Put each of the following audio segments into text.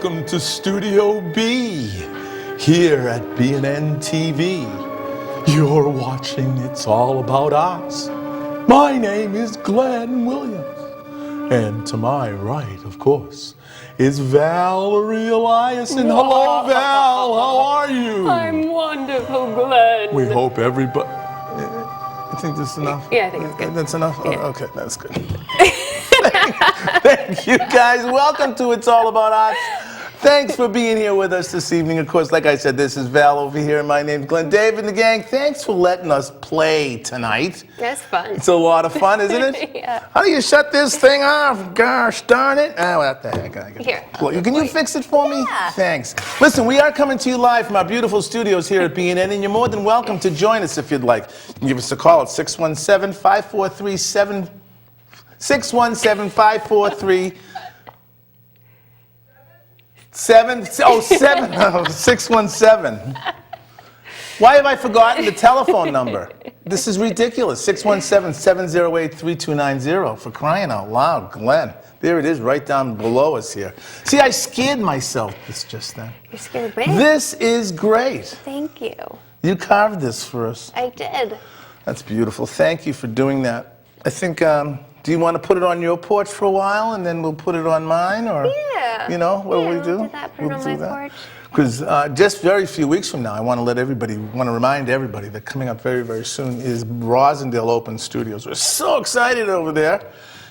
Welcome to Studio B, here at BNN TV. You're watching It's All About Us. My name is Glenn Williams. And to my right, of course, is Valerie Eliason. Hello, Val. How are you? I'm wonderful, Glenn. We hope everybody... You think this is enough? Yeah, I think it's good. That's enough? Yeah. Oh, okay, that's good. Thank you, guys. Welcome to It's All About Us. Thanks for being here with us this evening. Of course, like I said, this is Val over here. My name's Glenn. Dave and the gang, thanks for letting us play tonight. That's fun. It's a lot of fun, isn't it? Yeah. How do you shut this thing off? Gosh darn it. Ah, what the heck? Here. Can you fix it for me? Yeah. Thanks. Listen, we are coming to you live from our beautiful studios here at BNN, and you're more than welcome to join us if you'd like. You can give us a call at 617-543-617-543. 617. Why have I forgotten the telephone number? This is ridiculous. 617-708-3290 for crying out loud, Glenn. There it is right down below us here. See, I scared myself just then. You scared me. This is great. Thank you. You carved this for us. I did. That's beautiful. Thank you for doing that. I think, do you want to put it on your porch for a while and then we'll put it on mine? Or, Yeah. you know, what do we do? We'll do that, put it on my porch. Because just very few weeks from now, I want to remind everybody that coming up very, very soon is Rosendale Open Studios. We're so excited over there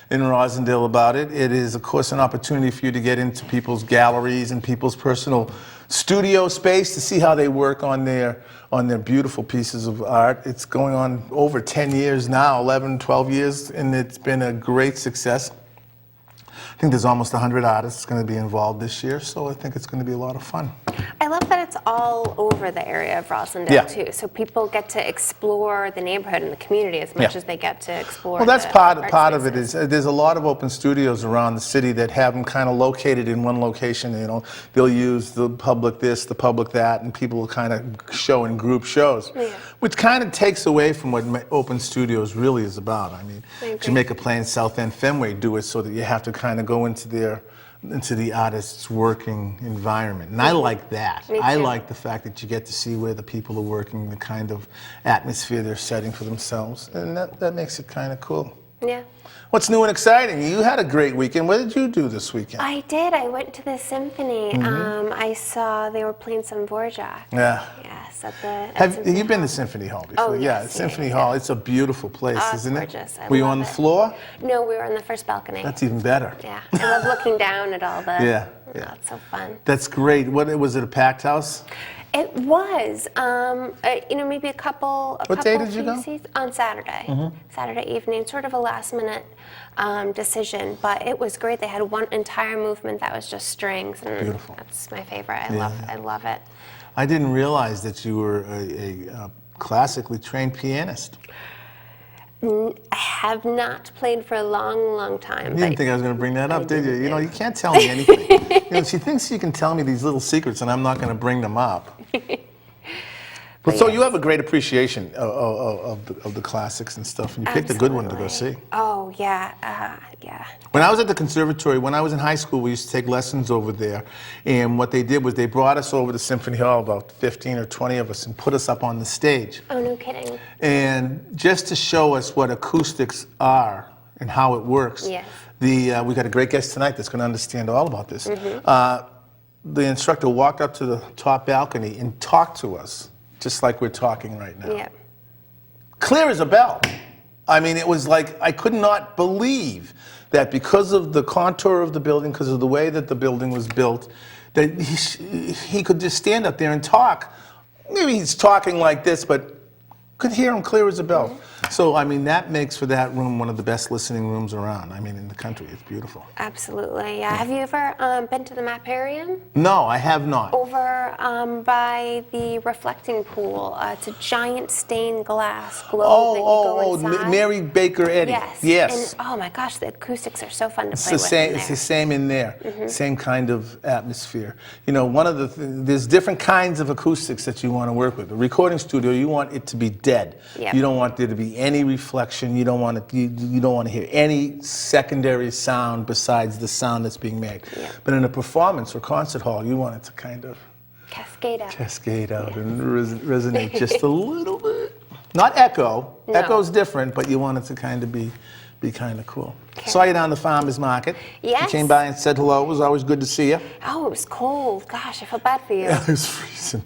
in Rosendale about it. It is, of course, an opportunity for you to get into people's galleries and people's personal studio space to see how they work on their beautiful pieces of art. It's going on over 10 years now, 11, 12 years, and it's been a great success. I think there's almost 100 artists going to be involved this year, so I think it's going to be a lot of fun. I love that it's all over the area of Rosendale, too. So people get to explore the neighborhood and the community as much as they get to explore. Well, that's the part art of it. Is spaces. there's a lot of open studios around the city that have them kind of located in one location. You know, they'll use the public this, the public that, and people will kind of show in group shows, which kind of takes away from what open studios really is about. I mean, Jamaica Plain, South End, Fenway do it so that you have to kind of go into the artist's working environment. And I like that. I like the fact that you get to see where the people are working, the kind of atmosphere they're setting for themselves. And that makes it kind of cool. Yeah. What's new and exciting? You had a great weekend. What did you do this weekend? I did. I went to the symphony. I saw they were playing some Dvorak. Yeah. Yes, Have you been to Symphony Hall before? Oh, yeah, yes, Symphony Hall. It's a beautiful place, isn't it? It's gorgeous. Were you on the floor? No, we were on the first balcony. That's even better. Yeah, I love looking down at all the. Yeah. Oh, it's so fun. That's great. Was it a packed house? It was, maybe a couple. What day did you go? Seats on Saturday. Saturday evening, sort of a last-minute decision, but it was great. They had one entire movement that was just strings, and beautiful. That's my favorite. I love it. I didn't realize that you were a classically trained pianist. I have not played for a long, long time. You didn't think I was going to bring that up, did you? You know, you can't tell me anything. She thinks you can tell me these little secrets, and I'm not going to bring them up. But so you have a great appreciation of the classics and stuff, and you picked a good one to go see. Oh, yeah, yeah. When I was at the conservatory, when I was in high school, we used to take lessons over there, and what they did was they brought us over to Symphony Hall, about 15 or 20 of us, and put us up on the stage. Oh, no kidding. And just to show us what acoustics are and how it works, we got a great guest tonight that's going to understand all about this. The instructor walked up to the top balcony and talked to us, just like we're talking right now. Yeah. Clear as a bell. I mean, it was like, I could not believe that because of the contour of the building, because of the way that the building was built, that he could just stand up there and talk. Maybe he's talking like this, but could hear him clear as a bell. So, I mean, that makes for that room one of the best listening rooms around. I mean, in the country, it's beautiful. Absolutely, yeah. Have you ever been to the Maparium? No, I have not. Over by the reflecting pool. It's a giant stained glass globe that you go inside. Mary Baker Eddy. Yes. And, oh my gosh, the acoustics are so fun to play with in there. It's the same in there. Same kind of atmosphere. You know, there's different kinds of acoustics that you want to work with. The recording studio, you want it to be dead dead. Yep. You don't want there to be any reflection. You don't want to. You don't want to hear any secondary sound besides the sound that's being made. Yep. But in a performance or concert hall, you want it to kind of cascade out and resonate just a little bit. Not echo. No. Echo's different, but you want it to kind of be kind of cool. Okay. Saw you down the farmers market. Yes. You came by and said hello. It was always good to see you. Oh, it was cold. Gosh, I felt bad for you. Yeah, it was freezing.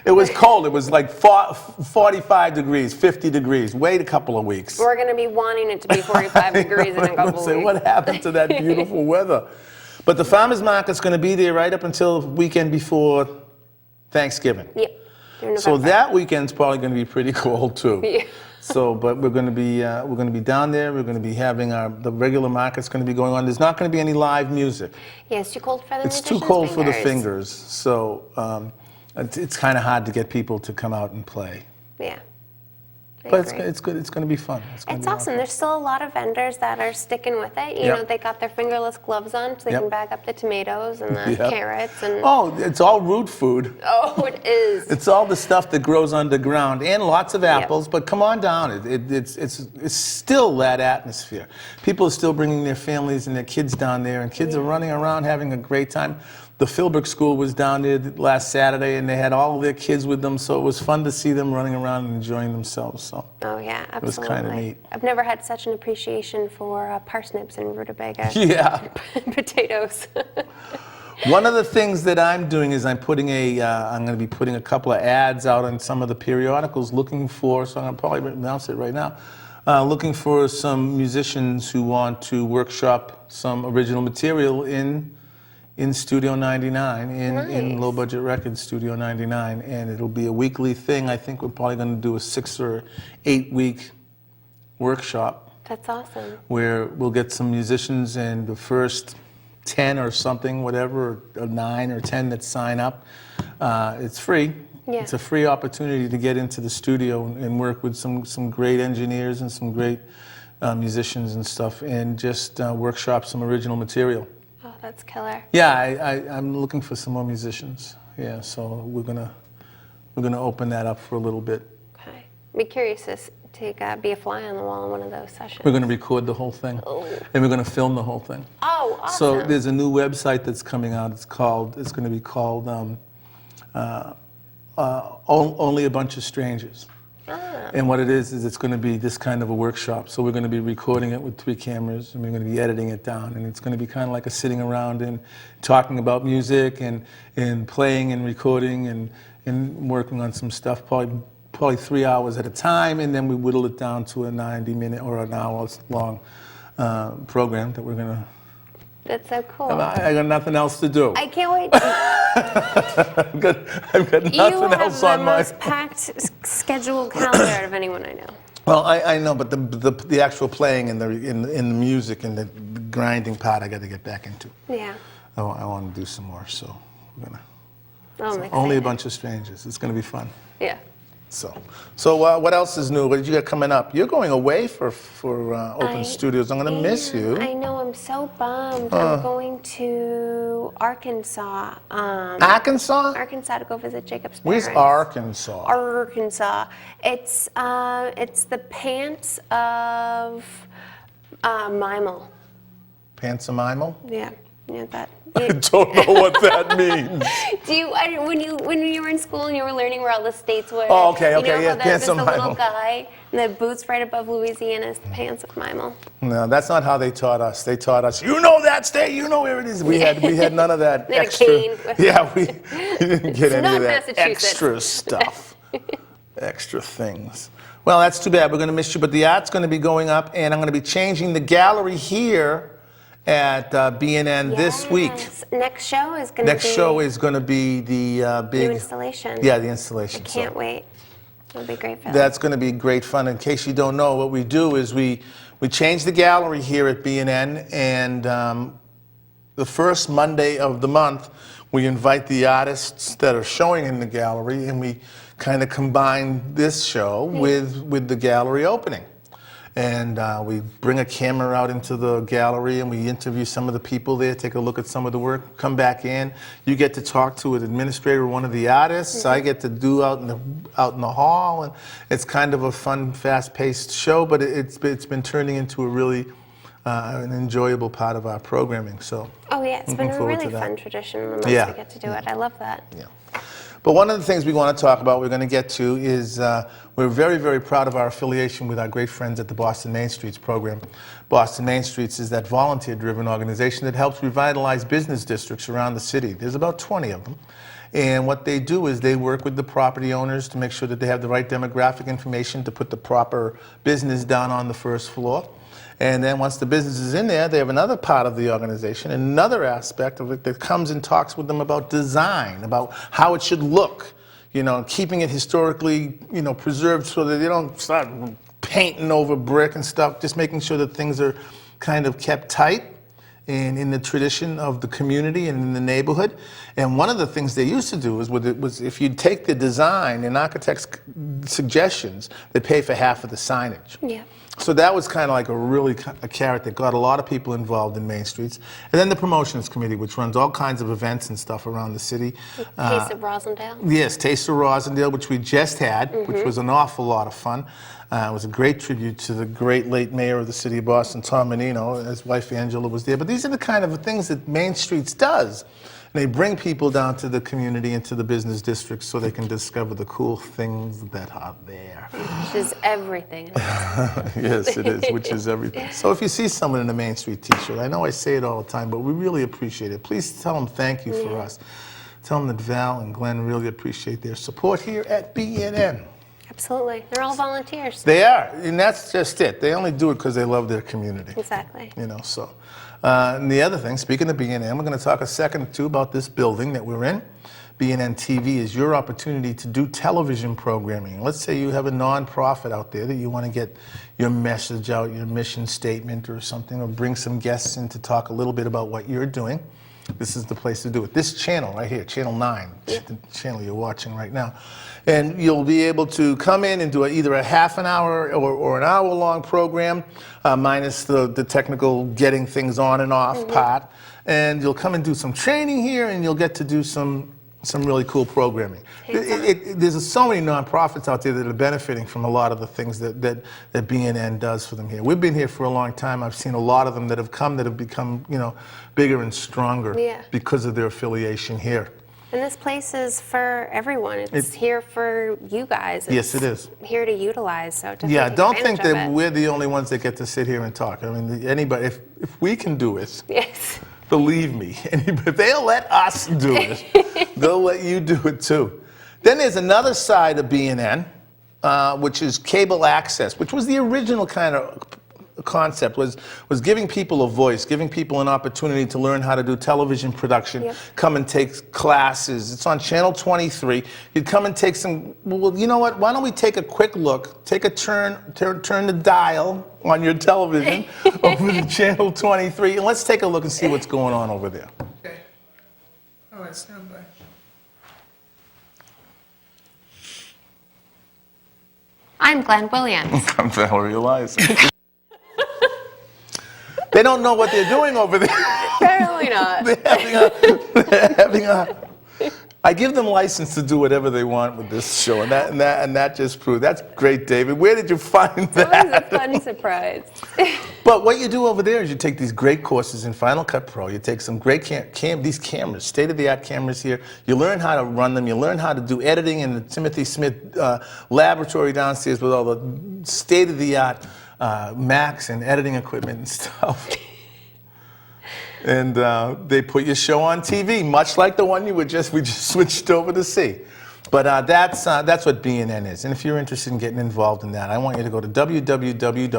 It was cold. It was like 45 degrees, 50 degrees. Wait a couple of weeks. We're going to be wanting it to be 45 degrees in a couple of weeks. What happened to that beautiful weather? But the farmers market's going to be there right up until the weekend before Thanksgiving. Yep. So that weekend's probably going to be pretty cold too. Yeah. So, but we're going to be down there. We're going to be having the regular market's going to be going on. There's not going to be any live music. Yeah, it's too cold for the It's too musicians' cold for the fingers. fingers. So it's kind of hard to get people to come out and play. Yeah. But it's good. It's going to be fun. It's awesome. There's still a lot of vendors that are sticking with it. You know, they got their fingerless gloves on, so they can bag up the tomatoes and the carrots and. Oh, it's all root food. Oh, it is. It's all the stuff that grows underground and lots of apples. But come on down. It's still that atmosphere. People are still bringing their families and their kids down there, and kids are running around having a great time. The Philbrook School was down there last Saturday, and they had all of their kids with them, so it was fun to see them running around and enjoying themselves. So Oh yeah, absolutely. it was kind of neat. I've never had such an appreciation for parsnips and rutabaga. Yeah. Potatoes. One of the things that I'm doing is I'm going to be putting a couple of ads out on some of the periodicals looking for, so I'm going to probably announce it right now, looking for some musicians who want to workshop some original material in Studio 99, in Low Budget Records Studio 99, and it'll be a weekly thing. I think we're probably going to do a 6 or 8 week workshop. That's awesome. Where we'll get some musicians, and the first 10 or something, whatever, or 9 or 10 that sign up, it's free. Yeah. It's a free opportunity to get into the studio and work with some great engineers and some great musicians and stuff, and just workshop some original material. Oh, that's killer. Yeah, I'm looking for some more musicians. Yeah, so we're gonna open that up for a little bit. Okay. Be curious to be a fly on the wall in one of those sessions. We're gonna record the whole thing, and we're gonna film the whole thing. Oh, awesome. So there's a new website that's coming out. It's going to be called Only a Bunch of Strangers. And what it is it's going to be this kind of a workshop. So we're going to be recording it with 3 cameras, and we're going to be editing it down. And it's going to be kind of like a sitting around and talking about music and playing and recording and working on some stuff, probably 3 hours at a time. And then we whittle it down to a 90-minute or an hour-long program that we're going to. That's so cool. I got nothing else to do. I can't wait. I've got nothing You else have on the my. most packed scheduled calendar out of anyone I know. Well, I know, but the actual playing and in the music and the grinding part, I got to get back into. Yeah. I want to do some more, so we're gonna. Oh, I'm Only a excited. Bunch of Strangers. It's gonna be fun. Yeah. So what else is new? What did you got coming up? You're going away for Open Studios. I'm gonna miss you. I know. I'm so bummed. I'm going to Arkansas. Arkansas? Arkansas to go visit Jacob's Where's parents. Arkansas? Arkansas. It's the pants of Mimel. Pantomime? Yeah. That. I don't know what that means. When you were in school and you were learning where all the states were? Oh, okay, You know yeah, how there's the Pantomime. little guy and the boots right above Louisiana is the pants of Mimel. No, that's not how they taught us. They taught us, you know that state, you know where it is. We had none of that They had a extra. cane. Yeah, we didn't get any not of that Massachusetts. extra stuff, extra things. Well, that's too bad. We're going to miss you, but the art's going to be going up, and I'm going to be changing the gallery here at BNN this week. Next show is going to be the big new installation. Yeah, the installation. I can't wait. It'll be great fun. That's going to be great fun. In case you don't know, what we do is we change the gallery here at BNN, and the first Monday of the month, we invite the artists that are showing in the gallery, and we kind of combine this show with the gallery opening. And we bring a camera out into the gallery and we interview some of the people there, take a look at some of the work, come back in. You get to talk to an administrator, one of the artists. I get to do out in the hall, and it's kind of a fun, fast-paced show, but it's been turning into a really an enjoyable part of our programming. So Oh yeah, it's been looking a forward really to that. fun tradition the months Yeah. we get to do it. I love that. Yeah. But one of the things we want to talk about, we're going to get to, is we're very, very proud of our affiliation with our great friends at the Boston Main Streets program. Boston Main Streets is that volunteer-driven organization that helps revitalize business districts around the city. There's about 20 of them. And what they do is they work with the property owners to make sure that they have the right demographic information to put the proper business down on the first floor. And then once the business is in there, they have another part of the organization, another aspect of it that comes and talks with them about design, about how it should look, you know, keeping it historically, you know, preserved so that they don't start painting over brick and stuff, just making sure that things are kind of kept tight and in the tradition of the community and in the neighborhood. And one of the things they used to do was if you take the design and architect's suggestions, they pay for half of the signage. Yeah. So that was kind of like a carrot that got a lot of people involved in Main Streets. And then the promotions committee, which runs all kinds of events and stuff around the city. Taste of Rosendale. Yes, Taste of Rosendale, which we just had, which was an awful lot of fun. It was a great tribute to the great late mayor of the city of Boston, Tom Menino. His wife Angela was there. But these are the kind of things that Main Streets does. And they bring people down to the community and to the business districts so they can discover the cool things that are there. Which is everything. Yes, it is, which is everything. So if you see someone in a Main Street t-shirt, I know I say it all the time, but we really appreciate it. Please tell them thank you for us. Tell them that Val and Glenn really appreciate their support here at BNN. Absolutely. They're all volunteers. They are, and that's just it. They only do it because they love their community. Exactly. You know, so. And the other thing, speaking of BNN, we're going to talk a second or two about this building that we're in. BNN TV is your opportunity to do television programming. Let's say you have a nonprofit out there that you want to get your message out, your mission statement or something, or bring some guests in to talk a little bit about what you're doing. This is the place to do it. This channel right here, Channel 9, the channel you're watching right now. And you'll be able to come in and do either a half an hour or an hour-long program, minus the technical getting things on and off part. And you'll come and do some training here, and you'll get to do some really cool programming. There's so many nonprofits out there that are benefiting from a lot of the things that BNN does for them here. We've been here for a long time. I've seen a lot of them that have come that have become, you know, bigger and stronger because of their affiliation here. And this place is for everyone. It's here for you guys. Yes, it is. Here to utilize. So definitely Yeah, take don't think advantage that of it. we're the only ones that get to sit here and talk. I mean, anybody, if we can do it, Yes. believe me, if they'll let us do it, they'll let you do it too. Then there's another side of BNN, which is cable access, which was the original kind of concept, was giving people a voice, giving people an opportunity to learn how to do television production, come and take classes. It's on Channel 23. You'd come and take some, well, you know what, why don't we take a quick look, take a turn the dial on your television over to Channel 23, and let's take a look and see what's going on over there. Okay. All right, stand by. I'm Glenn Williams. I'm Valerie Eliason. They don't know what they're doing over there. Apparently not. They're having a. I give them license to do whatever they want with this show, and that just proved. That's great, David. Where did you find that? That was a fun surprise. But what you do over there is you take these great courses in Final Cut Pro. You take some great these cameras, state-of-the-art cameras here. You learn how to run them. You learn how to do editing in the Timothy Smith laboratory downstairs with all the state-of-the-art Macs and editing equipment and stuff. And they put your show on TV, much like the one we just switched over to see. But that's what BNN is. And if you're interested in getting involved in that, I want you to go to www.bnntv.org.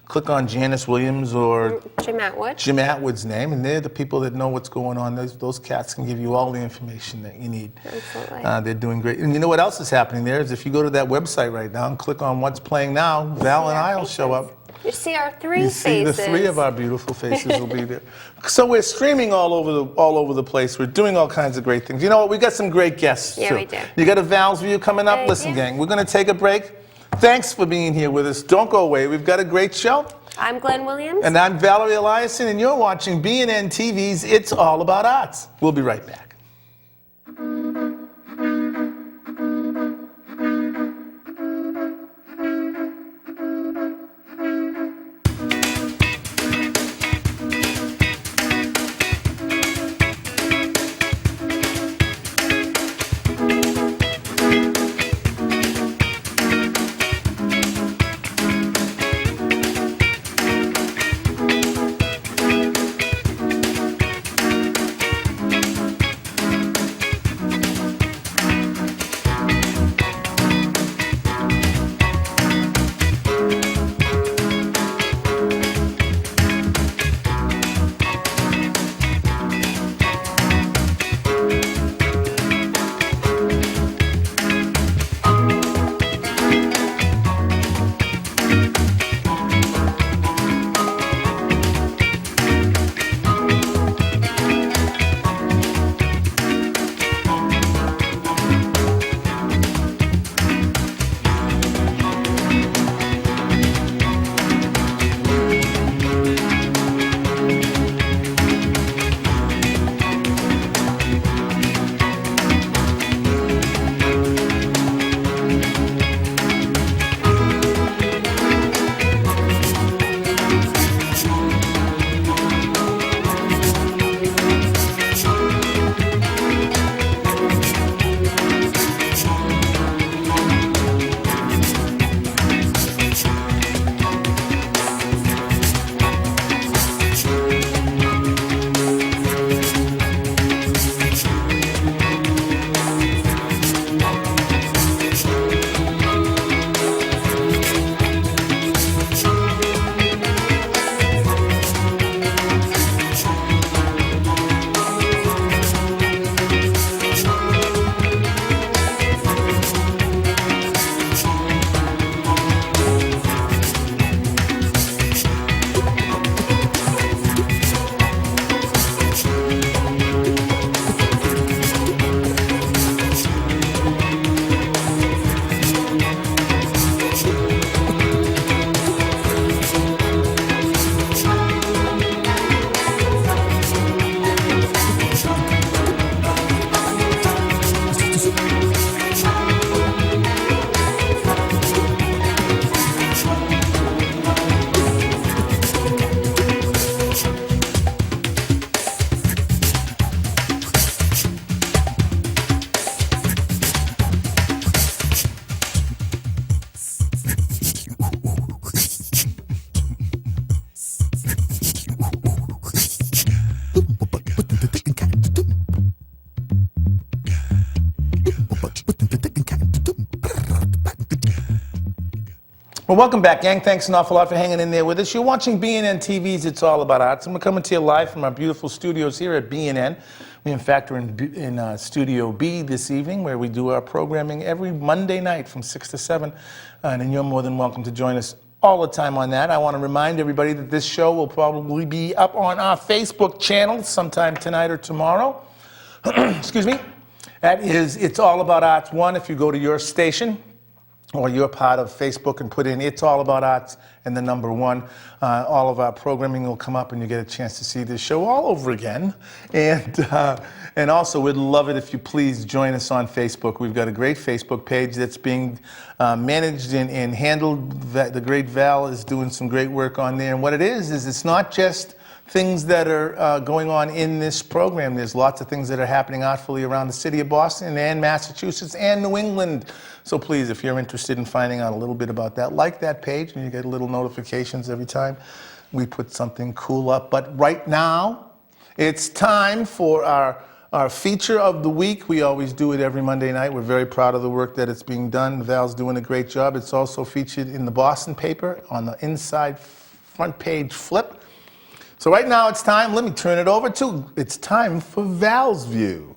Click on Janice Williams or Jim Atwood. Jim Atwood's name, and they're the people that know what's going on. Those cats can give you all the information that you need. Absolutely. They're doing great. And you know what else is happening there is if you go to that website right now and click on what's playing now, Val and I will show up. You see our three You faces. see the three of our beautiful faces will be there. So we're streaming all over the place. We're doing all kinds of great things. You know what? We got some great guests Yeah, too. we do. You got a Val's View coming up. Listen, Yeah. gang, we're going to take a break. Thanks for being here with us. Don't go away. We've got a great show. I'm Glenn Williams. And I'm Valerie Eliason, and you're watching BNN TV's It's All About Arts. We'll be right back. Well, welcome back, gang. Thanks an awful lot for hanging in there with us. You're watching BNN TV's It's All About Arts, and we're coming to you live from our beautiful studios here at BNN. We, in fact, are in Studio B this evening, where we do our programming every Monday night from 6 to 7, and you're more than welcome to join us all the time on that. I want to remind everybody that this show will probably be up on our Facebook channel sometime tonight or tomorrow. Excuse me. That is It's All About Arts 1 if you go to your station or you're part of Facebook and put in It's All About Arts and the number 1. All of our programming will come up and you get a chance to see this show all over again. And also, we'd love it if you please join us on Facebook. We've got a great Facebook page that's being managed and handled. The great Val is doing some great work on there. And what it is it's not just things that are going on in this program. There's lots of things that are happening artfully around the city of Boston and Massachusetts and New England. So please, if you're interested in finding out a little bit about that, like that page and you get little notifications every time we put something cool up. But right now, it's time for our feature of the week. We always do it every Monday night. We're very proud of the work that it's being done. Val's doing a great job. It's also featured in the Boston paper on the inside front page flip. So right now it's time, let me turn it over to, it's time for Val's View.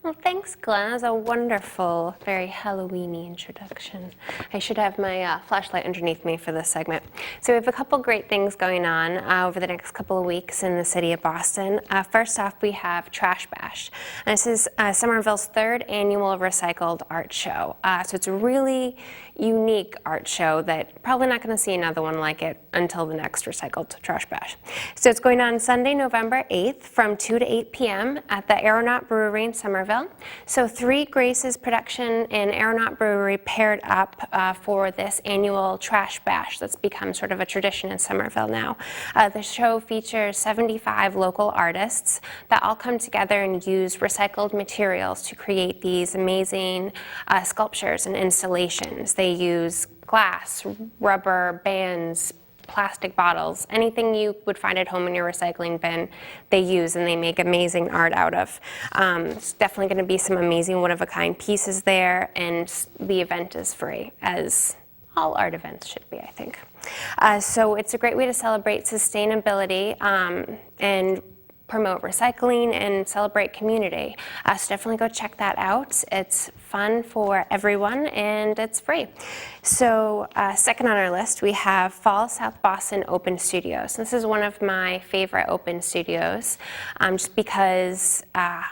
Well, thanks, Glenn. That was a wonderful, very Halloween-y introduction. I should have my flashlight underneath me for this segment. So we have a couple great things going on over the next couple of weeks in the city of Boston. First off, we have Trash Bash. And this is Somerville's 3rd annual recycled art show. So it's really unique art show that probably not going to see another one like it until the next Recycled Trash Bash. So it's going on Sunday, November 8th from 2 to 8 p.m. at the Aeronaut Brewery in Somerville. So Three Graces Production and Aeronaut Brewery paired up for this annual Trash Bash that's become sort of a tradition in Somerville now. The show features 75 local artists that all come together and use recycled materials to create these amazing sculptures and installations. They use glass, rubber bands, plastic bottles, anything you would find at home in your recycling bin, they use and they make amazing art out of. It's definitely going to be some amazing one-of-a-kind pieces there, and the event is free, as all art events should be, I think. So it's a great way to celebrate sustainability and promote recycling and celebrate community. So definitely go check that out. It's fun for everyone and it's free. So second on our list, we have Fall South Boston Open Studios. This is one of my favorite open studios, just because I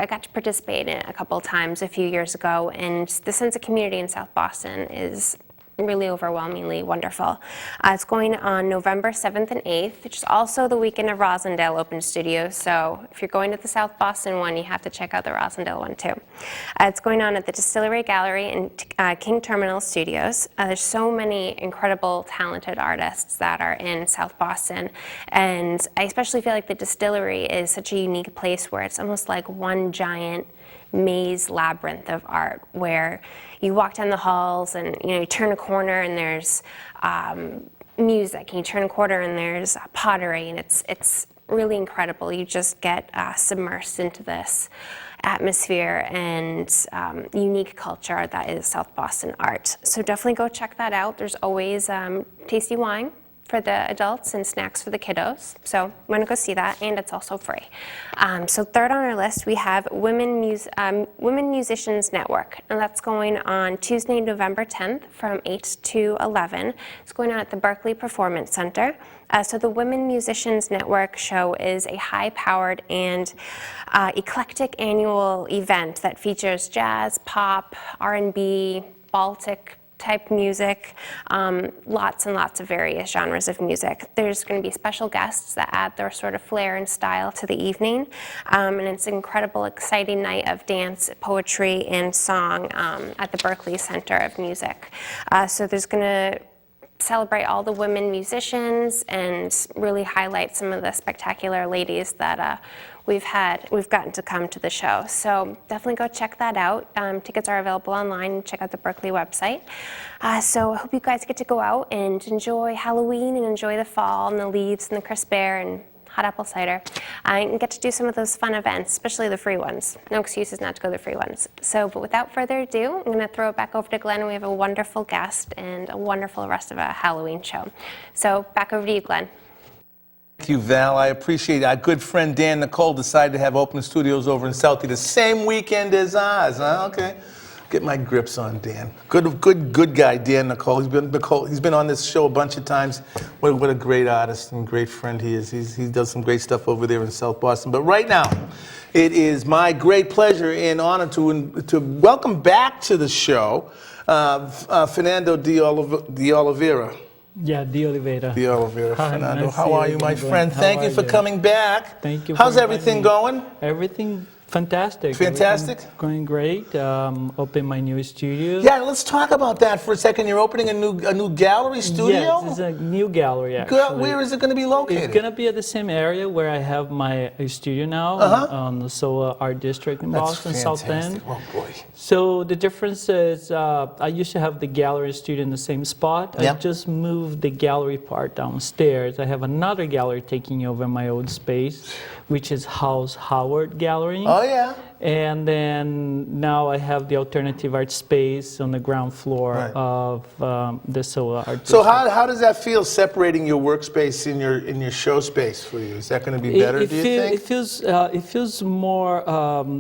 got to participate in it a couple of times a few years ago, and the sense of community in South Boston is really overwhelmingly wonderful. It's going on November 7th and 8th, which is also the weekend of Rosendale Open Studios. So if you're going to the South Boston one, you have to check out the Rosendale one too. It's going on at the Distillery Gallery and King Terminal Studios. There's so many incredible, talented artists that are in South Boston. And I especially feel like the Distillery is such a unique place where it's almost like one giant maze labyrinth of art, where you walk down the halls and you turn a corner and there's music, and you turn a corner and there's pottery, and it's really incredible. You just get submersed into this atmosphere and unique culture that is South Boston art. So definitely go check that out. There's always tasty wine for the adults and snacks for the kiddos. So you want to go see that, and it's also free. So third on our list, we have Women Musicians Network, and that's going on Tuesday, November 10th from 8 to 11. It's going on at the Berkeley Performance Center. So the Women Musicians Network show is a high-powered and eclectic annual event that features jazz, pop, R&B, Baltic type music, lots and lots of various genres of music. There's going to be special guests that add their sort of flair and style to the evening, and it's an incredible, exciting night of dance, poetry, and song at the Berkeley Center of Music. So there's going to celebrate all the women musicians and really highlight some of the spectacular ladies that we've gotten to come to the show. So definitely go check that out. Tickets are available online. Check out the Berkeley website. So I hope you guys get to go out and enjoy Halloween and enjoy the fall and the leaves and the crisp air and hot apple cider, and get to do some of those fun events, especially the free ones. No excuses not to go to the free ones. So, but without further ado, I'm going to throw it back over to Glenn. We have a wonderful guest and a wonderful rest of a Halloween show. So back over to you, Glenn. Thank you, Val. I appreciate it. Our good friend Dan Nicole decided to have open studios over in Southie the same weekend as ours. Huh? Okay. Get my grips on Dan. Good guy, Dan Nicole. He's been on this show a bunch of times. What a great artist and great friend he is. He does some great stuff over there in South Boston. But right now, it is my great pleasure and honor to welcome back to the show Fernando DeOliveira. Yeah, DeOliveira. DeOliveira, Hi, Fernando. nice How to are see you, you my again, friend? Glenn. Thank How you are for you? coming back. Thank you. How's for everything inviting me. going? Everything fantastic. Fantastic? Everything going great. Open my new studio. Yeah, let's talk about that for a second. You're opening a new gallery studio? Yes, it's a new gallery actually. Where is it going to be located? It's going to be at the same area where I have my studio now, on the SOA Art District in Boston, South End. Oh, boy. So the difference is I used to have the gallery studio in the same spot. Yep. I just moved the gallery part downstairs. I have another gallery taking over my old space, which is House Howard Gallery. Oh, yeah. And then now I have the alternative art space on the ground floor of the SOA Art So District. how does that feel, separating your workspace in your show space for you? Is that going to be better, do you think? It feels more,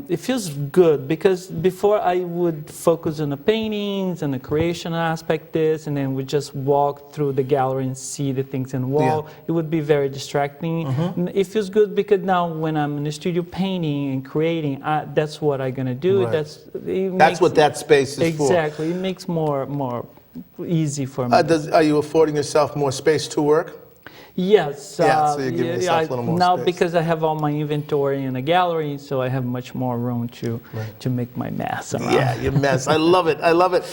it feels good, because before I would focus on the paintings and the creation aspect and then we just walk through the gallery and see the things in the wall. Yeah. It would be very distracting. It feels good because now when I'm in the studio painting and creating, that's what I'm going to do. Right. That's That's what that space is for. Exactly. It makes more easy for me. Are you affording yourself more space to work? Yes. Yeah, so you're giving yourself a little more now space. because I have all my inventory in a gallery, so I have much more room to make my mess around. Yeah, your mess. I love it. I love it.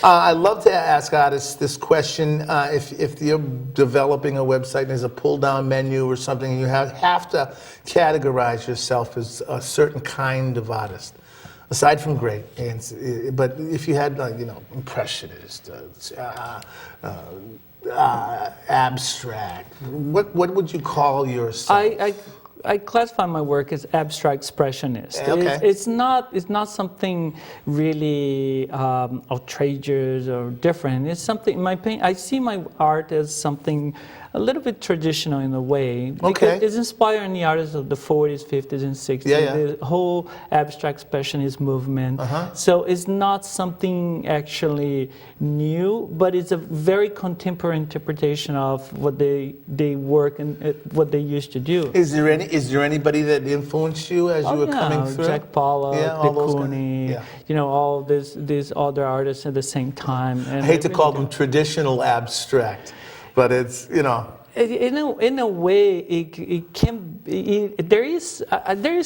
I love to ask artists this question. If you're developing a website and there's a pull-down menu or something, you have to categorize yourself as a certain kind of artist. Aside from great, but if you had, like, impressionist, abstract, what would you call yourself? I classify my work as abstract expressionist. Okay. It's not something really outrageous or different. It's something I see my art as something a little bit traditional in a way, because Okay. it's inspiring the artists of the 40s, 50s, and 60s. Yeah. The whole abstract expressionist movement. So it's not something actually new, but it's a very contemporary interpretation of what they work and what they used to do. Is there anybody that influenced you as you were coming through? Jack Pollock, Yeah, all those guys. Cooney, Yeah. all these other artists at the same time. And I hate to they call really them traditional abstract, but it's, In a way, it can. There is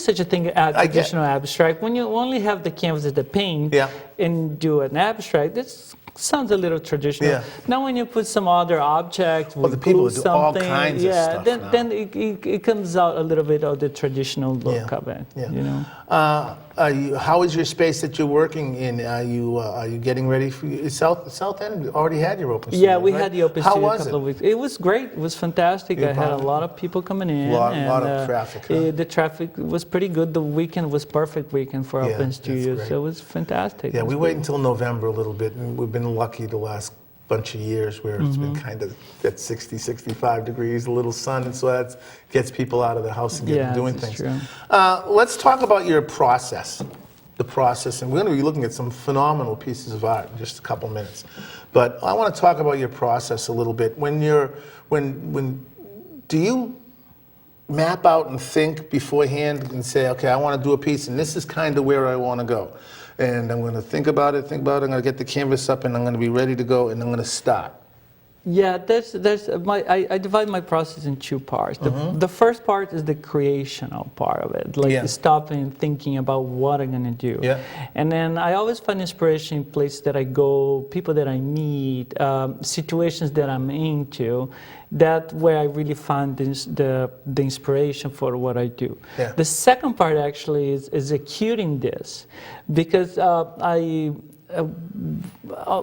such a thing as traditional abstract. When you only have the canvas and the paint, and do an abstract, this sounds a little traditional. Yeah. Now, when you put some other object, the people glue do all something, kinds of stuff now. then it comes out a little bit of the traditional look of it. Yeah. How is your space that you're working in? Are you getting ready for South End? Already had your open studio, Yeah, we right? had the open How studio a was couple it? of weeks. It was great. It was fantastic. You I had a found- lot of people coming in. Lot of traffic, huh? The traffic was pretty good. The weekend was perfect weekend for Yeah, open that's studios. great. So it was fantastic. Yeah, It we was wait great. until November a little bit, and we've been lucky the last bunch of years where it's been kind of at 60, 65 degrees, a little sun, and so that gets people out of the house and get them doing that's things. true. Let's talk about your process. The process, and we're going to be looking at some phenomenal pieces of art in just a couple minutes. But I want to talk about your process a little bit. When do you map out and think beforehand and say, okay, I want to do a piece, and this is kind of where I want to go, and I'm going to think about it. I'm going to get the canvas up, and I'm going to be ready to go, and I'm going to start. Yeah, I divide my process in two parts. The first part is the creational part of it, like stopping and thinking about what I'm going to do. Yeah. And then I always find inspiration in places that I go, people that I meet, situations that I'm into. That's where I really find the inspiration for what I do. Yeah. The second part actually is executing this, because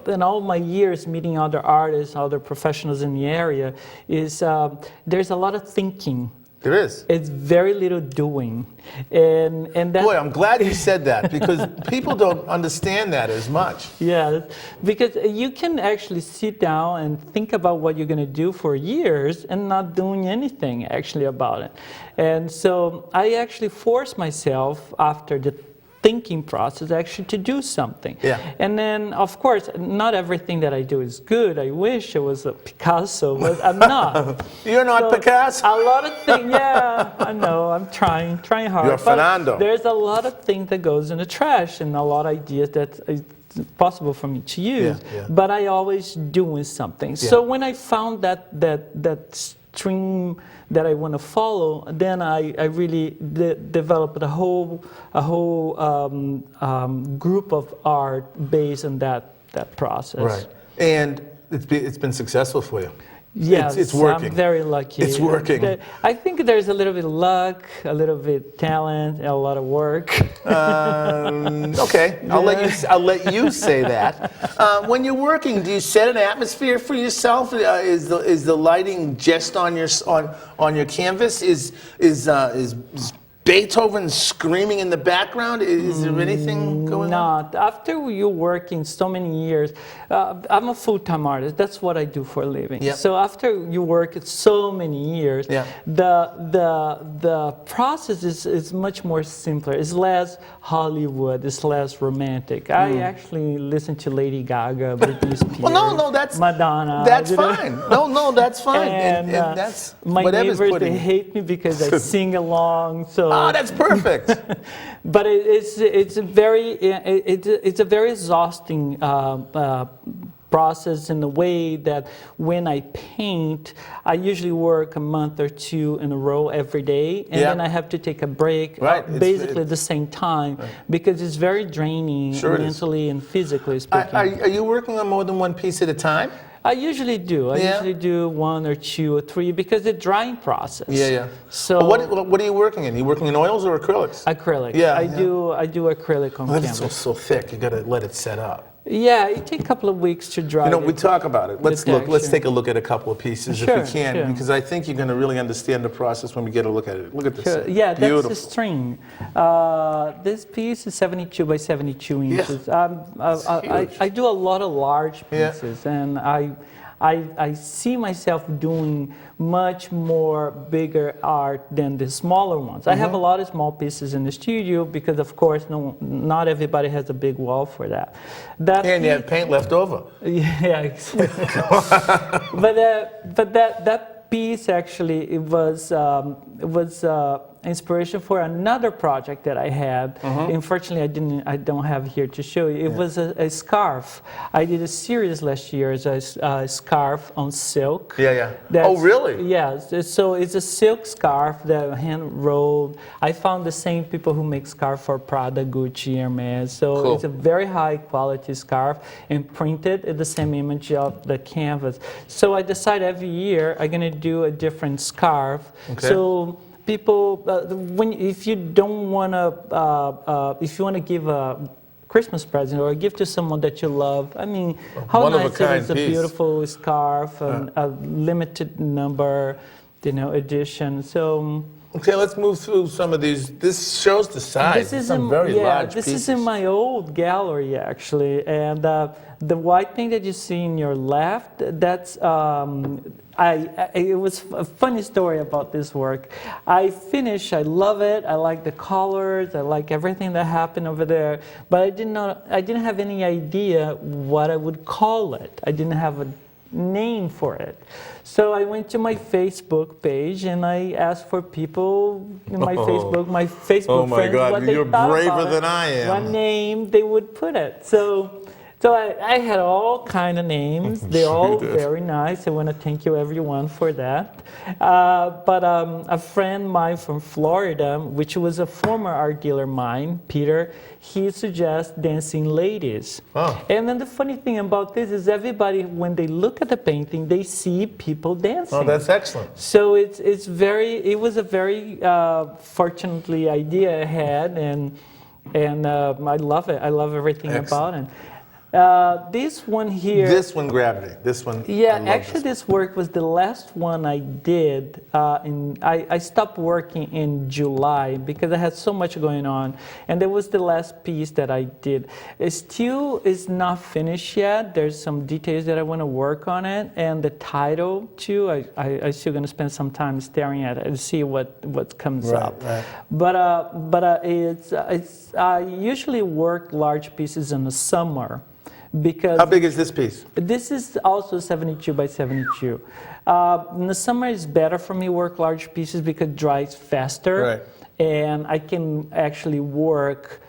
in all my years meeting other artists, other professionals in the area, there's a lot of thinking. There is. It's very little doing, and that. Boy, I'm glad you said that, because people don't understand that as much. Yeah, because you can actually sit down and think about what you're going to do for years and not doing anything actually about it. And so I actually force myself after the thinking process actually to do something. Yeah. And then, of course, not everything that I do is good. I wish it was a Picasso, but I'm not. You're not So, Picasso. A lot of things, yeah, I know, I'm trying hard. You're but Fernando. There's a lot of things that goes in the trash, and a lot of ideas that is possible for me to use. Yeah. But I always doing something. So when I found that stream that I want to follow, then I really developed a whole group of art based on that process. Right. And it's been successful for you. Yes, it's working. I'm very lucky. It's working. I think there's a little bit of luck, a little bit talent, and a lot of work. Okay, I'll let you say that. When you're working, do you set an atmosphere for yourself? Is the lighting just on your canvas? Is Beethoven screaming in the background? Is there anything going on? Not. After you work in so many years, I'm a full-time artist. That's what I do for a living. Yep. So after you work so many years, Yeah. the process is much more simpler. It's less Hollywood. It's less romantic. I actually listen to Lady Gaga, Britney Spears, Well, no, that's Madonna. That's you know? fine. No, that's fine. And that's my whatever's neighbors, putting. they hate me because I sing along. So. Oh, that's perfect. But it's a very exhausting process in a way that when I paint, I usually work a month or two in a row every day, and then I have to take a break basically at the same time because it's very draining mentally and physically speaking. Are you working on more than one piece at a time? I usually do. I usually do one or two or three because the drying process. So what are you working in? Are you working in oils or acrylics? Acrylic. I do acrylic on canvas. It's so thick. You got to let it set up. Yeah, it takes a couple of weeks to dry. We talk about it. Let's take a look at a couple of pieces if we can, because I think you're going to really understand the process when we get a look at it. Look at this. Yeah, that's the string. This piece is 72 by 72 inches. I do a lot of large pieces, and I see myself doing much more bigger art than the smaller ones. I have a lot of small pieces in the studio because, of course, not everybody has a big wall for that. And you have paint left over. Yeah, exactly. but that piece actually it was inspiration for another project that I had. Unfortunately, I don't have here to show you. It was a scarf. I did a series last year as a scarf on silk. Oh, really? Yes. So it's a silk scarf that hand rolled. I found the same people who make scarf for Prada, Gucci, Hermes. So it's a very high quality scarf and printed in the same image of the canvas. So I decide every year I'm going to do a different scarf. So people, if you want to give a Christmas present or a gift to someone that you love, I mean, how nice it is, a beautiful scarf, and a limited number, edition. So. Okay, let's move through some of these. This shows the size. This is some very large this pieces. is in my old gallery actually, and the white thing that you see in your left, that's it was a funny story about this work. I finished, I love it, I like the colors, I like everything that happened over there, but I didn't have any idea what I would call it. I didn't have a name for it. So I went to my Facebook page and I asked for people in my Facebook friends what they you're thought braver about than it, I am. what name they would put it. So I had all kind of names. They're all very nice. I want to thank you everyone for that. But a friend of mine from Florida, which was a former art dealer of mine, Peter, he suggests dancing ladies. And then the funny thing about this is everybody, when they look at the painting, they see people dancing. Oh, that's excellent. So it was a very fortunately idea I had, and I love it. I love everything about it. This one here. This one, Gravity. This one. Yeah, actually, this work was the last one I did. I stopped working in July because I had so much going on, and that was the last piece that I did. It still is not finished yet. There's some details that I want to work on it, and the title too. I still going to spend some time staring at it and see what comes up. Right. But I usually work large pieces in the summer. Because how big is this piece? This is also 72 by 72. In the summer, it's better for me to work large pieces because it dries faster, and I can actually work.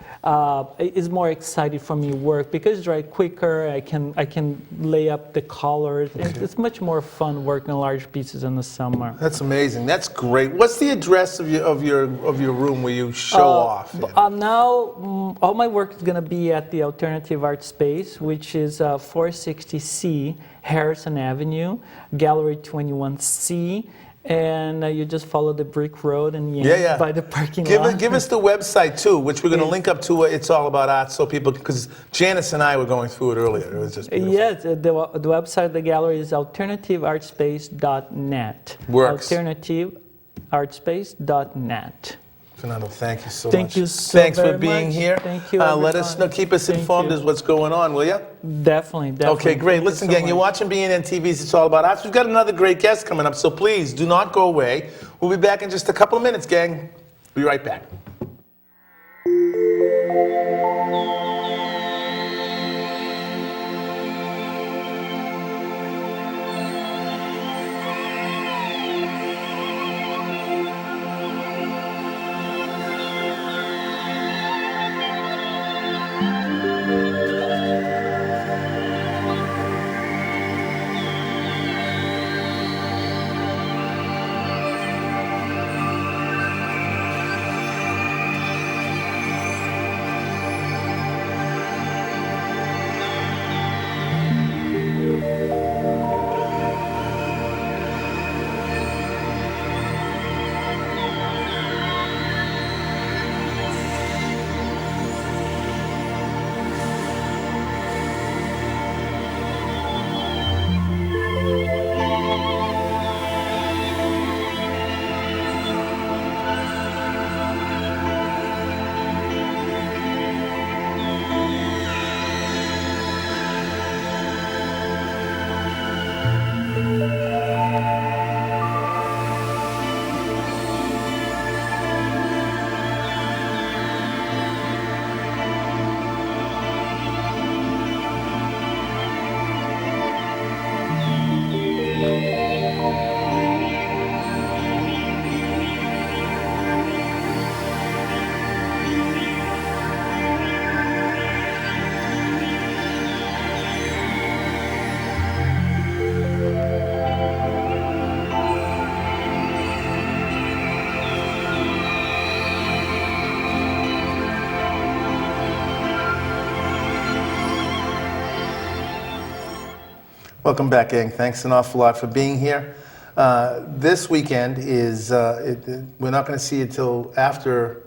It's more exciting for me to work because it dries quicker. I can lay up the colors. It's much more fun working on large pieces in the summer. That's amazing. That's great. What's the address of your room where you show off? Now, all my work is going to be at the Alternative Art Space, which is 460C Harrison Avenue, Gallery 21C. And you just follow the brick road and by the parking lot. Give us the website too, which we're going to link up to. It's all about art, so people, because Janice and I were going through it earlier. It was just beautiful. Yes, the website of the gallery is alternativeartspace.net. Works. Alternativeartspace.net. Fernando, thank you so much. Thank you so Thanks very for being much. here. Thank you. Let us know, keep us informed as what's going on, will you? Definitely. Okay, great. Thank Listen, you so gang, you're much. watching BNN TV's It's All About Us. We've got another great guest coming up, so please do not go away. We'll be back in just a couple of minutes, gang. Be right back. Welcome back, gang. Thanks an awful lot for being here. This weekend is, we're not going to see it till after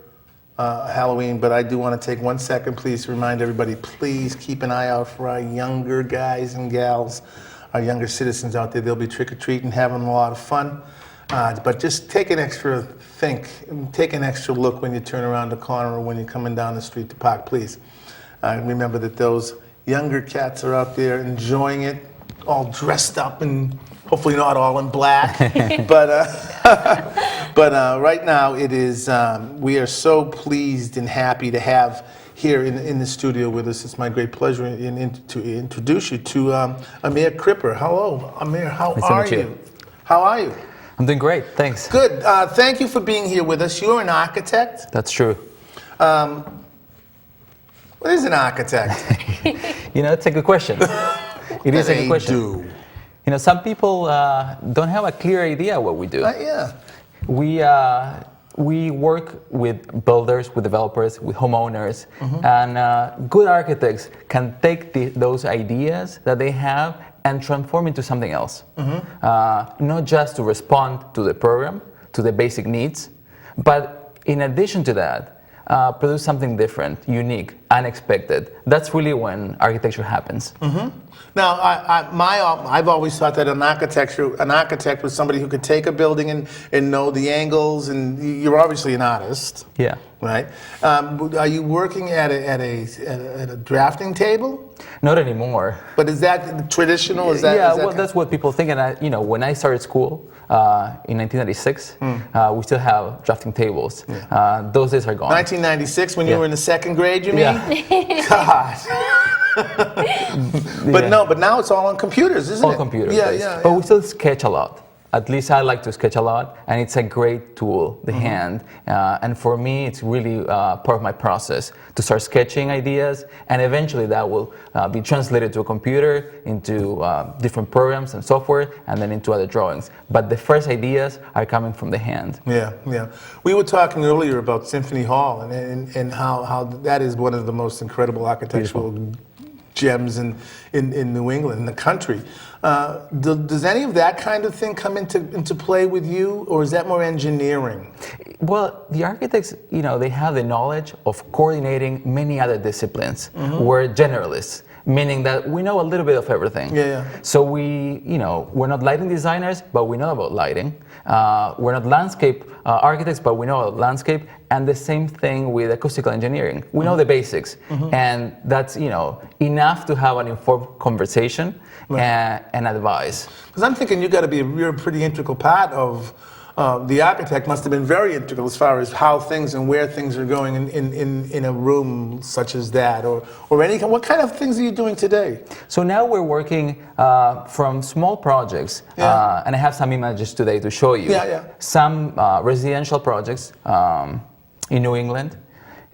Halloween, but I do want to take 1 second, please, to remind everybody, please keep an eye out for our younger guys and gals, our younger citizens out there. They'll be trick-or-treating, having a lot of fun. But just take an extra take an extra look when you turn around the corner or when you're coming down the street to park, please. Remember that those younger cats are out there enjoying it, all dressed up and hopefully not all in black. but right now it is, we are so pleased and happy to have here in the studio with us. It's my great pleasure to introduce you to Amir Kripper. Hello, Amir, how are you? How are you? I'm doing great, thanks. Good. Thank you for being here with us. You're an architect. That's true. What is an architect? It's a good question. It is a good question. Do? Some people don't have a clear idea what we do. Yeah. We work with builders, with developers, with homeowners, and good architects can take those ideas that they have and transform into something else. Not just to respond to the program, to the basic needs, but in addition to that, produce something different, unique, unexpected. That's really when architecture happens. Now, I've always thought that an architect was somebody who could take a building and know the angles, and you're obviously an artist. Yeah. Right? Are you working at a drafting table? Not anymore. But is that traditional? That's what people think. And when I started school in 1996, we still have drafting tables. Yeah. Those days are gone. 1996, when you were in the second grade, you mean? Yeah. God. But now it's all on computers, isn't it? All computers. Yeah. But we still sketch a lot. At least I like to sketch a lot, and it's a great tool, the hand. And for me, it's really part of my process to start sketching ideas, and eventually that will be translated to a computer, into different programs and software, and then into other drawings. But the first ideas are coming from the hand. Yeah. We were talking earlier about Symphony Hall and how that is one of the most incredible architectural gems in New England, in the country. Does any of that kind of thing come into play with you, or is that more engineering? Well, the architects, they have the knowledge of coordinating many other disciplines. We're generalists, meaning that we know a little bit of everything. Yeah. So we're not lighting designers, but we know about lighting. We're not landscape architects, but we know about landscape. And the same thing with acoustical engineering. We know the basics, and that's enough to have an informed conversation and advice. Because I'm thinking you've got to be a pretty integral part of. The architect must have been very integral as far as how things and where things are going in a room such as that, or any. What kind of things are you doing today? So now we're working from small projects, and I have some images today to show you. Some residential projects in New England,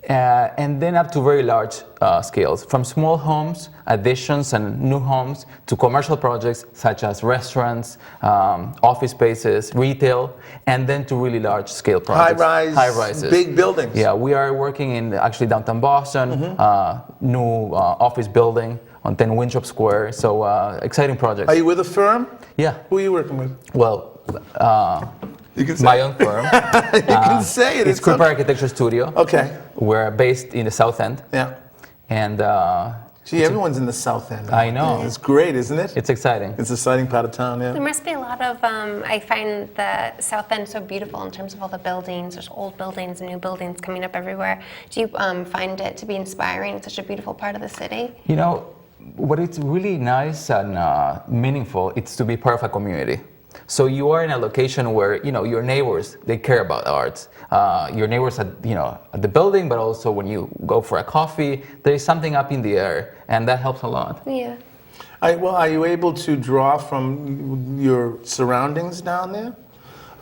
and then up to very large scales, from small homes, additions and new homes, to commercial projects such as restaurants, office spaces, retail, and then to really large scale projects. High rises. Big buildings. Yeah, we are working in actually downtown Boston, new office building on 10 Winthrop Square, so exciting projects. Are you with a firm? Yeah. Who are you working with? Well, you can say my own firm. You can say it. It's Kripper Architecture Studio. Okay. We're based in the South End. Yeah. And gee, everyone's in the South End. I know. It's great, isn't it? It's exciting. It's an exciting part of town, yeah. There must be a lot of, I find the South End so beautiful in terms of all the buildings. There's old buildings and new buildings coming up everywhere. Do you find it to be inspiring? It's such a beautiful part of the city. What is really nice and meaningful, it's to be part of a community. So you are in a location where your neighbors, they care about arts. Your neighbors at the building, but also when you go for a coffee, there is something up in the air, and that helps a lot. Yeah. Are you able to draw from your surroundings down there?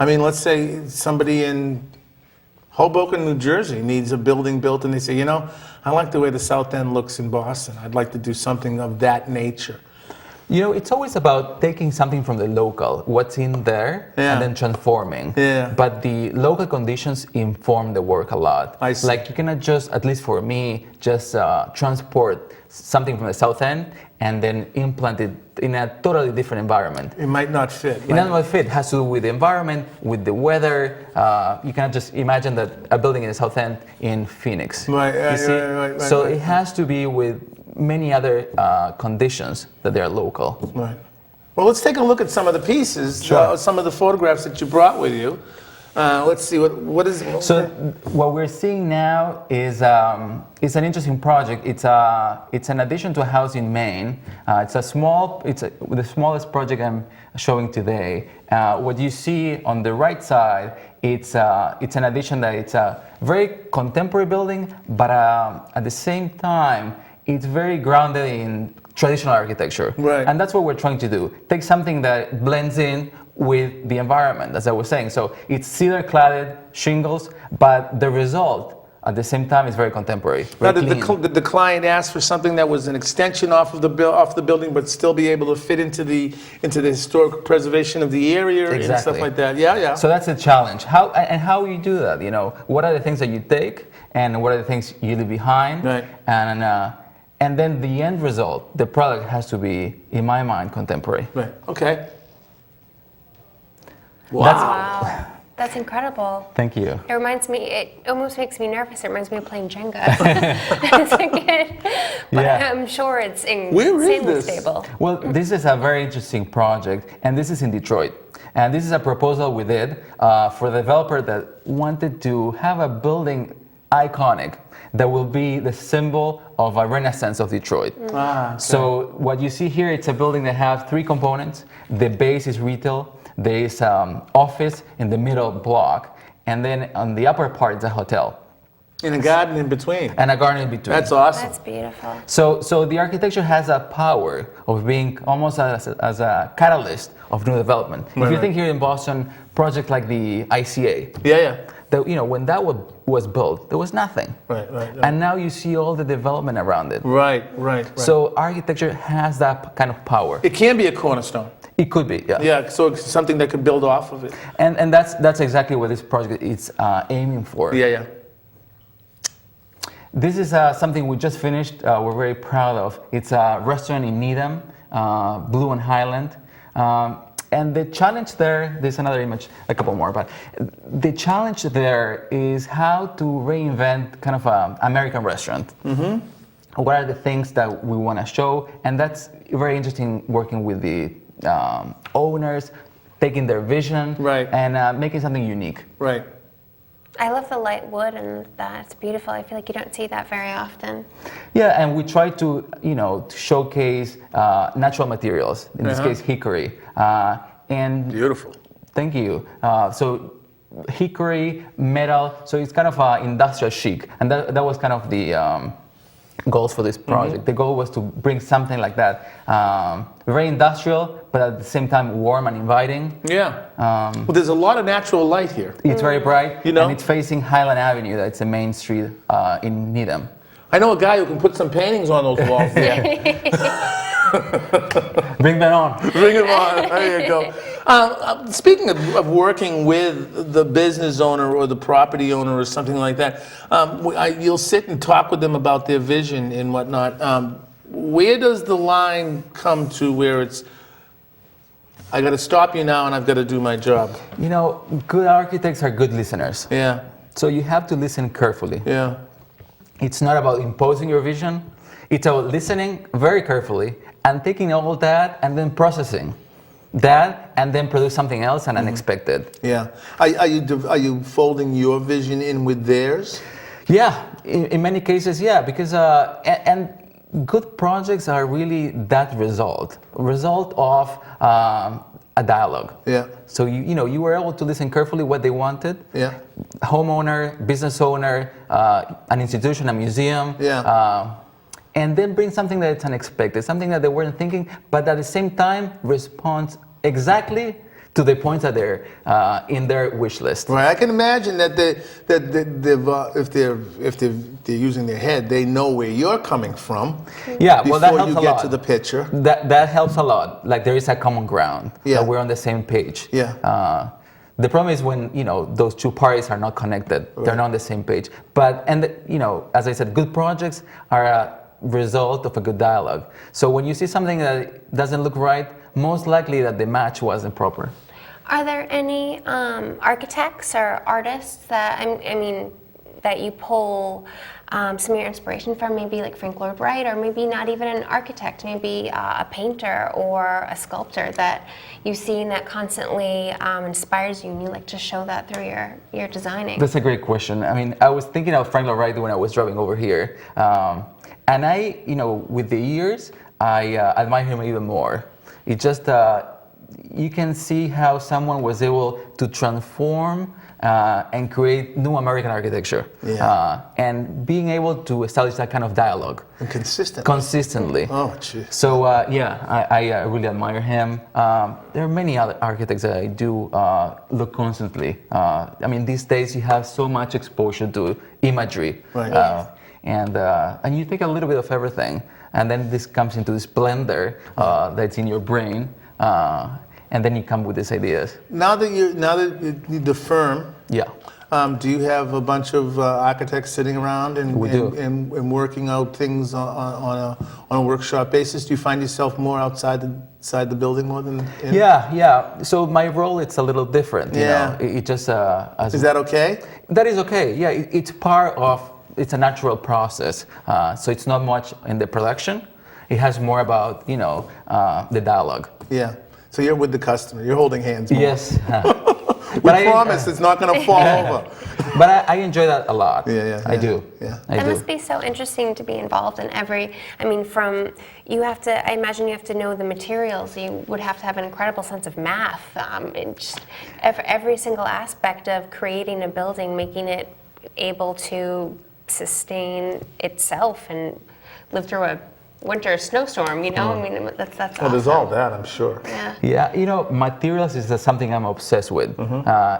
I mean, let's say somebody in Hoboken, New Jersey needs a building built, and they say, I like the way the South End looks in Boston. I'd like to do something of that nature. You know, it's always about taking something from the local, what's in there, and then transforming. Yeah. But the local conditions inform the work a lot. I see. Like you cannot just, at least for me, just transport something from the south end and then implant it in a totally different environment. It might not fit. It might not fit. It has to do with the environment, with the weather. You cannot just imagine that a building in the south end in Phoenix. Right, You see? right, So right. it has to be with many other conditions that they are local. Right. Well, let's take a look at some of the pieces, Sure. some of the photographs that you brought with you. Let's see, what is it? So what we're seeing now is an interesting project. It's an addition to a house in Maine. It's the smallest project I'm showing today. What you see on the right side, it's an addition that it's a very contemporary building, but at the same time, it's very grounded in traditional architecture. Right. And that's what we're trying to do. Take something that blends in with the environment, as I was saying. So it's cedar-cladded shingles, but the result at the same time is very contemporary. Now, Very did clean. the client ask for something that was an extension off the building, but still be able to fit into the historic preservation of the area and stuff Exactly. like that? Yeah, yeah. So that's the challenge. How you do that? You know, what are the things that you take, and what are the things you leave behind? Right. And then the end result, the product has to be, in my mind, contemporary. Right. Okay. Wow. That's incredible. Thank you. It reminds me, it almost makes me nervous. It reminds me of playing Jenga as a kid. But Yeah. I'm sure it's Where is insanely this? stable. Well, this is a very interesting project, and this is in Detroit. And this is a proposal we did for a developer that wanted to have a building iconic that will be the symbol of a renaissance of Detroit. Ah, okay. So what you see here, it's a building that has three components. The base is retail, there is office in the middle block, and then on the upper part is a hotel. In a garden in between. And a garden in between. That's awesome. That's beautiful. So the architecture has a power of being almost as a catalyst of new development. If you Right. think here in Boston, projects like the ICA, Yeah, yeah. when that was built, there was nothing. Right. And now you see all the development around it. Right. So architecture has that kind of power. It can be a cornerstone. It could be, yeah. Yeah, so it's something that could build off of it. And that's exactly what this project is aiming for. Yeah. This is something we just finished. We're very proud of. It's a restaurant in Needham, Blue and Highland. And the challenge there, there's another image, a couple more, but the challenge there is how to reinvent kind of an American restaurant. Mm-hmm. What are the things that we want to show? And that's very interesting working with the owners, taking their vision Right. and making something unique. Right. I love the light wood, and that's beautiful. I feel like you don't see that very often. Yeah, and we try to, to showcase natural materials. In this case, hickory. And Beautiful. thank you. So hickory, metal. So it's kind of industrial chic, and that was kind of the goals for this project. The goal was to bring something like that, very industrial, but at the same time warm and inviting. Yeah. Well, there's a lot of natural light here. It's very bright, You know? and it's facing Highland Avenue. That's the main street in Needham. I know a guy who can put some paintings on those walls. Bring that on. Bring them on. There you go. Speaking of working with the business owner or the property owner or something like that, you'll sit and talk with them about their vision and whatnot. Where does the line come to where it's, I got to stop you now and I've got to do my job? Good architects are good listeners. Yeah. So you have to listen carefully. Yeah. It's not about imposing your vision. It's about listening very carefully and taking all that and then processing that and then produce something else and unexpected. Yeah. Are you folding your vision in with theirs? Yeah, in many cases, yeah, because and good projects are really that result of a dialogue. Yeah. So you were able to listen carefully what they wanted. Yeah. Homeowner, business owner, an institution, a museum. Yeah. And then bring something that's unexpected, something that they weren't thinking, but at the same time responds exactly to the point that they're in their wish list. Right. I can imagine that if they're using their head, they know where you're coming from. Yeah, well, that helps before a you get lot. to the picture. That helps a lot. Like there is a common ground. Yeah. That we're on the same page. Yeah. The problem is when those two parties are not connected. Right. They're not on the same page. But as I said, good projects are a result of a good dialogue. So when you see something that doesn't look right, most likely that the match wasn't proper. Are there any architects or artists that that you pull some of your inspiration from? Maybe like Frank Lloyd Wright, or maybe not even an architect, maybe a painter or a sculptor that you see and that constantly inspires you, and you like to show that through your designing? That's a great question. I mean, I was thinking of Frank Lloyd Wright when I was driving over here, and I, with the years, I admire him even more. It just you can see how someone was able to transform and create new American architecture. Yeah. And being able to establish that kind of dialogue. And consistently. Oh, jeez. So, I really admire him. There are many other architects that I do look constantly. I mean, these days you have so much exposure to imagery. Right. And you take a little bit of everything, and then this comes into this blender that's in your brain. And then you come with these ideas. Now that the firm, yeah. Do you have a bunch of architects sitting around and working out things on a workshop basis? Do you find yourself more outside the building more than in? Yeah. So my role, it's a little different. Yeah. It just is that okay? That is okay. Yeah, it's a natural process. So it's not much in the production. It has more about the dialogue. Yeah. So you're with the customer. You're holding hands more. Yes. But I promise it's not going to fall over. But I enjoy that a lot. Yeah. I do. Yeah. It must be so interesting to be involved in I imagine you have to know the materials. You would have to have an incredible sense of math. Just every single aspect of creating a building, making it able to sustain itself and live through a winter snowstorm, I mean, that's awesome. Well, there's all that, I'm sure. Yeah. Materials is something I'm obsessed with.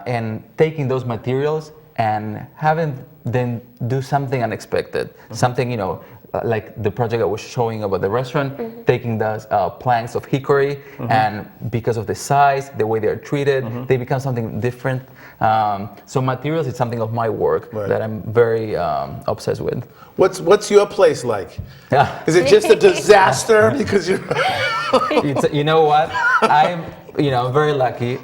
And taking those materials and having them do something unexpected, something, like the project I was showing about the restaurant, taking the planks of hickory, and because of the size, the way they're treated, they become something different. So materials is something of my work that I'm very obsessed with. What's your place like? Yeah. Is it just a disaster because you're? You know what? I'm very lucky.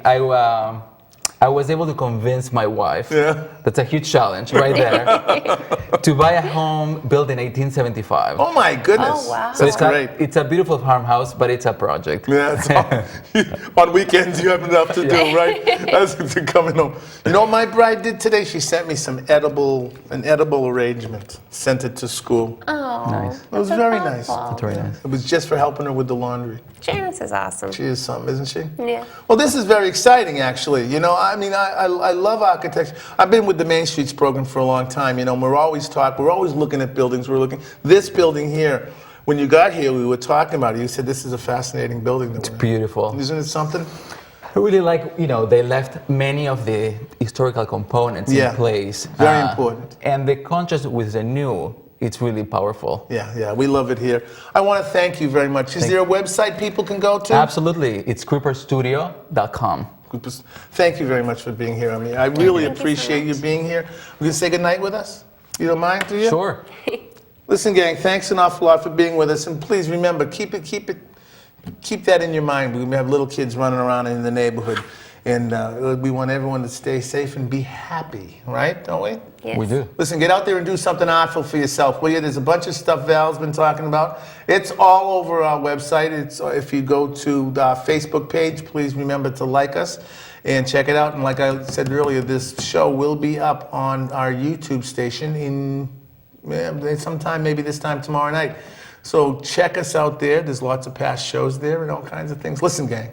I was able to convince my wife. Yeah. That's a huge challenge right there. To buy a home built in 1875. Oh my goodness. Oh wow. So it's great. It's a beautiful farmhouse, but it's a project. Yeah. On weekends you have enough to do, right? That's coming home. You know what my bride did today? She sent me an edible arrangement. Sent it to school. Oh. Nice. It was very nice. That's very nice. It was just for helping her with the laundry. Janice is awesome. She is something, isn't she? Yeah. Well, this is very exciting, actually. I love architecture. I've been with the Main Streets program for a long time. We're always looking at buildings. This building here. When you got here, we were talking about it. You said this is a fascinating building. It's beautiful. Isn't it something? I really like, they left many of the historical components in place. Very important. And the contrast with the new, it's really powerful. Yeah, we love it here. I want to thank you very much. Is there a website people can go to? Absolutely. It's kripperstudio.com. Thank you very much for being here, Amir. I really appreciate you being here. Will you say goodnight with us? You don't mind, do you? Sure. Listen, gang, thanks an awful lot for being with us. And please remember, keep that in your mind. We have little kids running around in the neighborhood. And we want everyone to stay safe and be happy, right? Don't we? Yes. We do. Listen, get out there and do something artful for yourself, will you? There's a bunch of stuff Val's been talking about. It's all over our website. If you go to the Facebook page, please remember to like us and check it out. And like I said earlier, this show will be up on our YouTube station sometime, maybe this time tomorrow night. So check us out there. There's lots of past shows there and all kinds of things. Listen, gang.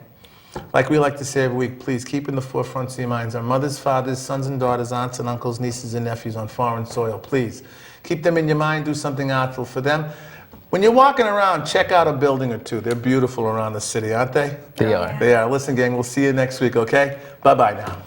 Like we like to say every week, please keep in the forefront of your minds our mothers, fathers, sons and daughters, aunts and uncles, nieces and nephews on foreign soil. Please keep them in your mind, do something artful for them. When you're walking around, check out a building or two. They're beautiful around the city, aren't they? They are. They are. Listen, gang, we'll see you next week, okay? Bye-bye now.